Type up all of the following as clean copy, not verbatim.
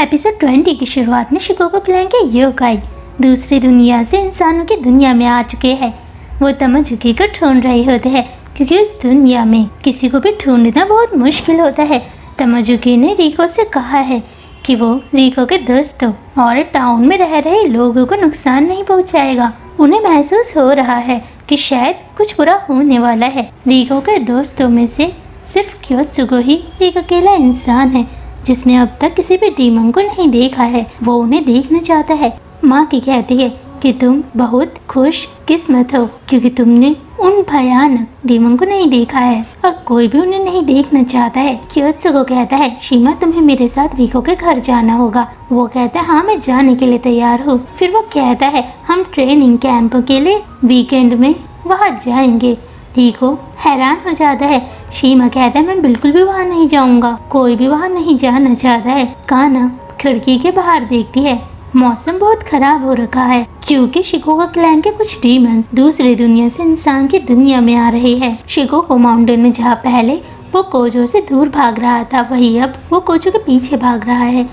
Episode 20 की शुरुआत में शिकोको क्लैन के योकाई दूसरी दुनिया से इंसानों की दुनिया में आ चुके हैं। वो तमाजुकी को ढूंढ रहे होते हैं क्योंकि उस दुनिया में किसी को भी ढूंढना बहुत मुश्किल होता है। तमाजुकी ने रिको से कहा है कि वो रिको के दोस्तों और टाउन में रह रहे लोगों को नुकसान नहीं पहुंचाएगा। उन्हें महसूस हो रहा है कि शायद कुछ बुरा होने वाला है। रिको के दोस्तों में से सिर्फ क्योत्सुगो ही एक अकेला इंसान है जिसने अब तक किसी भी डीमन को नहीं देखा है। वो उन्हें देखना चाहता है। माँ की कहती है कि तुम बहुत खुश किस्मत हो क्योंकि तुमने उन भयानक डीमन को नहीं देखा है और कोई भी उन्हें नहीं देखना चाहता है। क्योत्सुगो कहता है शीमा तुम्हें मेरे साथ रिको के घर जाना होगा। वो कहता है हाँ मैं जाने के लिए तैयार हूँ। फिर वो कहता है हम ट्रेनिंग कैंप के लिए वीकेंड में वहाँ जाएंगे। रिको हैरान हो जाता है। शीमा कहता है मैं बिल्कुल भी वहाँ नहीं जाऊँगा। कोई भी वहाँ नहीं जाना चाहता है। काना खिड़की के बाहर देखती है। मौसम बहुत खराब हो रखा है क्योंकि शिकोको क्लैन के कुछ डीमंस दूसरी दुनिया से इंसान की दुनिया में आ रहे हैं। शिकोको माउंटेन में जहाँ पहले वो कोजो से दूर भाग रहा था वही अब वो कोजो के पीछे भाग रहा है।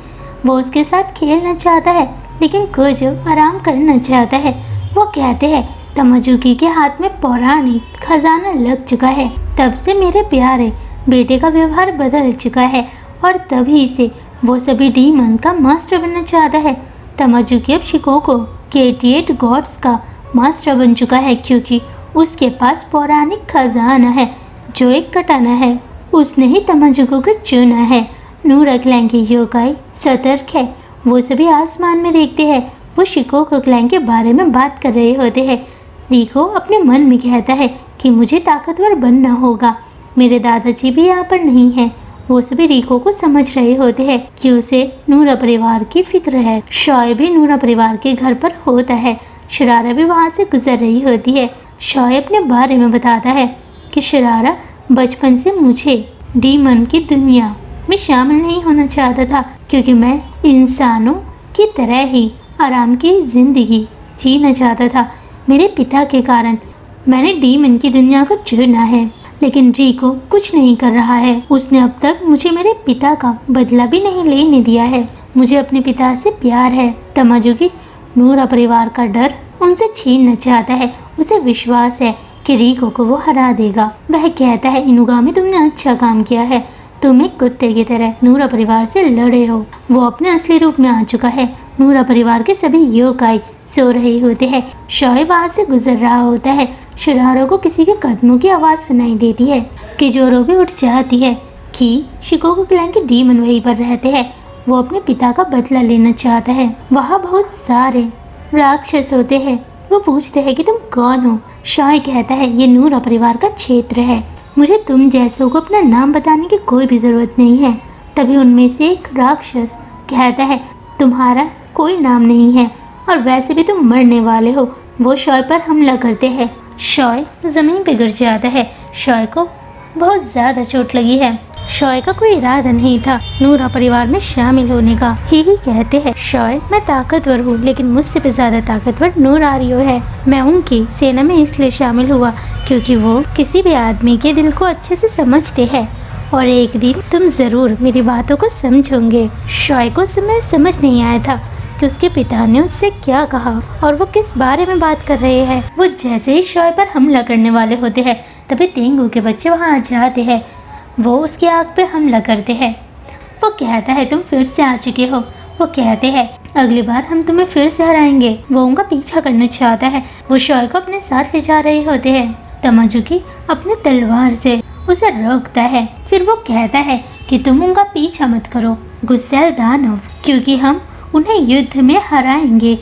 वो उसके साथ खेलना चाहता है लेकिन कोजो आराम करना चाहता है। वो कहते हैं तमाजुकी के हाथ में पौराणिक खजाना लग चुका है। तब से मेरे प्यारे बेटे का व्यवहार बदल चुका है और तभी से वो सभी डीमन का मास्टर बनना चाहता है। तमाजुकी अब शिकोको के 88 गॉड्स का मास्टर बन चुका है क्योंकि उसके पास पौराणिक खजाना है जो एक कटाना है। उसने ही तमाजुको को चुना है। नूरा क्लैन के योकाई सतर्क है। वो सभी आसमान में देखते हैं। वो शिकोको क्लैन के बारे में बात कर रहे होते हैं। रिको अपने मन में कहता है कि मुझे ताकतवर बनना होगा। मेरे दादाजी भी यहाँ पर नहीं है। वो सभी रिको को समझ रहे होते हैं कि उसे नूरा परिवार की फिक्र है। शॉय भी नूरा परिवार के घर पर होता है। शरारा भी वहाँ से गुजर रही होती है। शॉय अपने बारे में बताता है कि शरारा बचपन से मुझे डीमन की दुनिया में शामिल नहीं होना चाहता था क्योंकि मैं इंसानों की तरह ही आराम की जिंदगी जीना चाहता था। मेरे पिता के कारण मैंने डीमन की दुनिया को चुना है लेकिन रिको कुछ नहीं कर रहा है। उसने अब तक मुझे मेरे पिता का बदला भी नहीं लेने दिया है। मुझे अपने पिता से प्यार है। तमाजुकी नूरा परिवार का डर उनसे छीनना चाहता है। उसे विश्वास है कि रिको को वो हरा देगा। वह कहता है इनुगामी तुमने अच्छा काम किया है। तुम एक कुत्ते की तरह नूरा परिवार से लड़े हो। वो अपने असली रूप में आ चुका है। नूरा परिवार के सभी योकाई सो रहे होते हैं। शॉय वहाँ से गुजर रहा होता है। शरारो को किसी के कदमों की आवाज़ सुनाई देती है। किजोरो भी उठ जाती है कि शिकोको क्लैन के डीमन वहीं पर रहते हैं। वो अपने पिता का बदला लेना चाहता है। वहाँ बहुत सारे राक्षस होते हैं। वो पूछते हैं कि तुम कौन हो। शॉय कहता है ये नूरा परिवार का क्षेत्र है। मुझे तुम जैसों को अपना नाम बताने की कोई भी ज़रूरत नहीं है। तभी उनमें से एक राक्षस कहता है तुम्हारा कोई नाम नहीं है और वैसे भी तुम मरने वाले हो। वो शॉय पर हमला करते हैं। शॉय ज़मीन पे गिर जाता है। शॉय को बहुत ज़्यादा चोट लगी है। शॉय का कोई इरादा नहीं था नूरा परिवार में शामिल होने का। ही कहते हैं शॉय मैं ताकतवर हूँ लेकिन मुझसे भी ज़्यादा ताकतवर नूरारियो है। मैं उनकी सेना में इसलिए शामिल हुआ क्योंकि वो किसी भी आदमी के दिल को अच्छे से समझते हैं और एक दिन तुम ज़रूर मेरी बातों को समझोगे। शॉय को समझ नहीं आया था कि उसके पिता ने उससे क्या कहा और वो किस बारे में बात कर रहे हैं। वो जैसे ही शॉय पर हमला करने वाले होते हैं तभी तेंगू के बच्चे वहाँ आ जाते हैं। वो उसकी आँख पे हमला करते हैं। वो कहता है तुम फिर से आ चुके हो। वो कहते हैं अगली बार हम तुम्हें फिर से हराएंगे। वो उनका पीछा करना चाहता है। वो शॉय को अपने साथ ले जा रहे होते हैं। तमाजुकी अपने तलवार से उसे रोकता है। फिर वो कहता है कि तुम उनका पीछा मत करो गुस्सैल दानव क्योंकि हम उन्हें युद्ध में हराएंगे।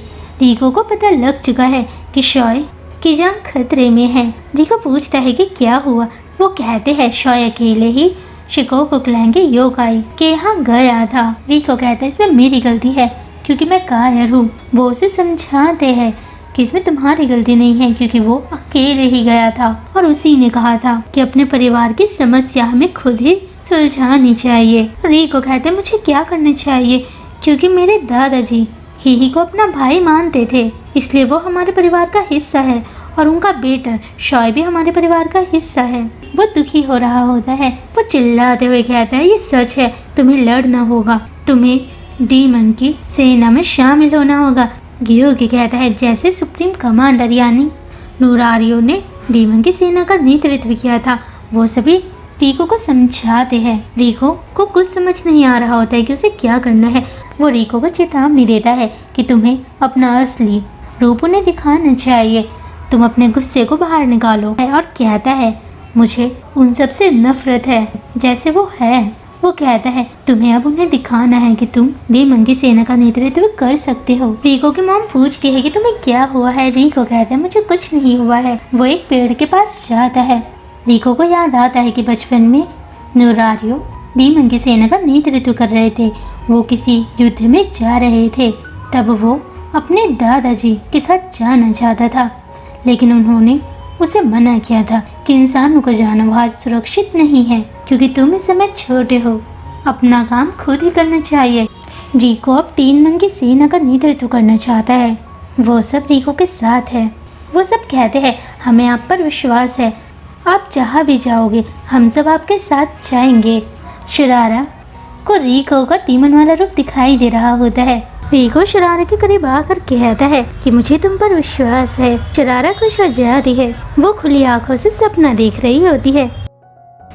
रिको को पता लग चुका है कि शॉय की जान खतरे में है। रिको पूछता है कि क्या हुआ। वो कहते हैं शॉय अकेले ही शिकोको क्लैन के योकाई के यहाँ गया था। रिको कहता है इसमें मेरी गलती है क्योंकि मैं कायर हूँ। वो उसे समझाते हैं कि इसमें तुम्हारी गलती नहीं है क्योंकि वो अकेले ही गया था और उसी ने कहा था कि अपने परिवार की समस्या हमें खुद ही सुलझानी चाहिए। रिको कहते हैं मुझे क्या करना चाहिए क्योंकि मेरे दादाजी ही को अपना भाई मानते थे इसलिए वो हमारे परिवार का हिस्सा है और उनका बेटा शॉय भी हमारे परिवार का हिस्सा है। वो दुखी हो रहा होता है। वो चिल्लाते हुए कहता है ये सच है तुम्हें लड़ना होगा। तुम्हें डीमन की सेना में शामिल होना होगा। गियोगी कहता है जैसे सुप्रीम कमांडर यानी नूरारियो ने डीमन की सेना का नेतृत्व किया था। वो सभी रिको को समझाते हैं। रिको को कुछ समझ नहीं आ रहा होता है कि उसे क्या करना है। वो रिको को चेतावनी देता है कि तुम्हें अपना असली रूप उन्हें दिखाना चाहिए, तुम अपने गुस्से को बाहर निकालो। और कहता है मुझे उन सब से नफरत है जैसे वो है। वो कहता है तुम्हें अब उन्हें दिखाना है कि तुम डीमन की सेना का नेतृत्व कर सकते हो। रिको की मॉम पूछती है कि तुम्हें क्या हुआ है। रिको कहता है मुझे कुछ नहीं हुआ है। वो एक पेड़ के पास जाता है। रिको को याद आता है कि बचपन में नूरारियो डीमन की सेना का नेतृत्व कर रहे थे। वो किसी युद्ध में जा रहे थे। तब वो अपने दादाजी के साथ जाना चाहता था, लेकिन उन्होंने उसे मना किया था कि इंसानों को जाना वहाँ सुरक्षित नहीं है क्योंकि तुम इस समय छोटे हो, अपना काम खुद ही करना चाहिए। रिको अब डीमन की सेना का नेतृत्व करना चाहता है। वो सब रिको के साथ है। वो सब कहते हैं हमें आप पर विश्वास है, आप जहाँ भी जाओगे हम सब आपके साथ जाएंगे। शरारा को रिको का डीमन वाला रूप दिखाई दे रहा होता है। रिको शरारा के करीब आकर कहता है कि मुझे तुम पर विश्वास है। शरारा खुश हो जाती है। वो खुली आंखों से सपना देख रही होती है।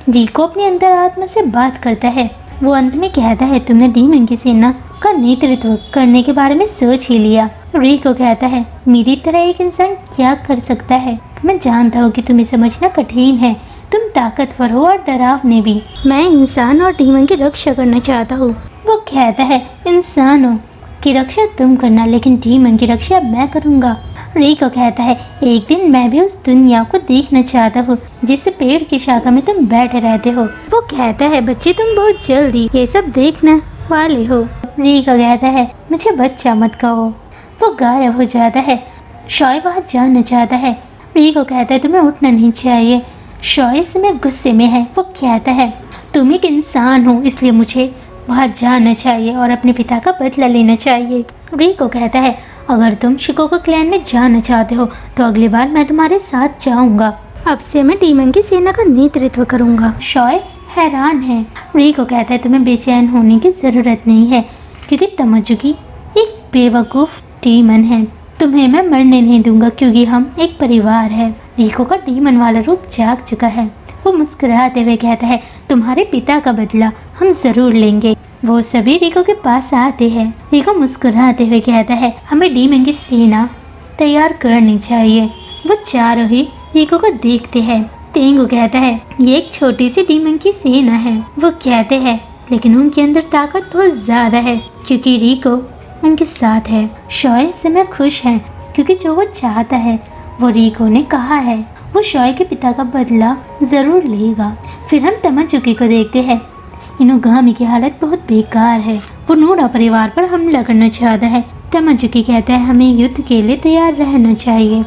रिको अपनी अंतरात्मा से बात करता है। वो अंत में कहता है तुमने डीमन की सेना का नेतृत्व करने के बारे में सोच ही लिया। रिको कहता है मेरी तरह एक इंसान क्या कर सकता है। मैं जानता हूँ कि तुम्हें समझना कठिन है, तुम ताकतवर हो और डरावने भी। मैं इंसान और डीमन की रक्षा करना चाहता हूँ। वो कहता है इंसानों की रक्षा तुम करना, लेकिन डीमन की रक्षा मैं करूँगा। रिको कहता है एक दिन मैं भी उस दुनिया को देखना चाहता हूँ जिस पेड़ की शाखा में तुम बैठे रहते हो। वो कहता है बच्चे तुम बहुत जल्दी ये सब देखने वाले हो। रिको कहता है मुझे बच्चा मत कहो। वो गायब हो जाता है। शॉय वहाँ जाना चाहता है। रिको कहता है तुम्हें उठना नहीं चाहिए। शॉय इस समय गुस्से में है। वो कहता है तुम एक इंसान हो इसलिए मुझे वहाँ जाना चाहिए और अपने पिता का बदला लेना चाहिए। रिको कहता है अगर तुम शिकोको क्लैन में जाना चाहते हो तो अगली बार मैं तुम्हारे साथ जाऊंगा। अब से मैं डीमन की सेना का नेतृत्व करूंगा। शॉय हैरान है। रिको कहता है तुम्हें बेचैन होने की ज़रूरत नहीं है क्योंकि तमाजुकी एक बेवकूफ़ डीमन है। तुम्हें मैं मरने नहीं दूंगा क्योंकि हम एक परिवार है। रिको का डीमन वाला रूप जाग चुका है। वो मुस्कुराते हुए कहता है तुम्हारे पिता का बदला हम जरूर लेंगे। वो सभी रिको के पास आते हैं। रिको मुस्कुराते हुए कहता है हमें डीमन की सेना तैयार करनी चाहिए। वो चारों ही रिको को देखते हैं। तेंगु कहता है ये एक छोटी सी डीमन की सेना है। वो कहते हैं लेकिन उनके अंदर ताकत बहुत ज्यादा है क्योंकि रिको उनके साथ है। शॉय इस समय खुश है क्योंकि जो वो चाहता है वो रिको ने कहा है। वो शॉय के पिता का बदला जरूर लेगा। फिर हम तमाजुकी को देखते हैं। इनुगामी की हालत बहुत बेकार है। वो नोरा परिवार पर हमला करना चाहता है। तमाजुकी कहता है हमें युद्ध के लिए तैयार रहना चाहिए।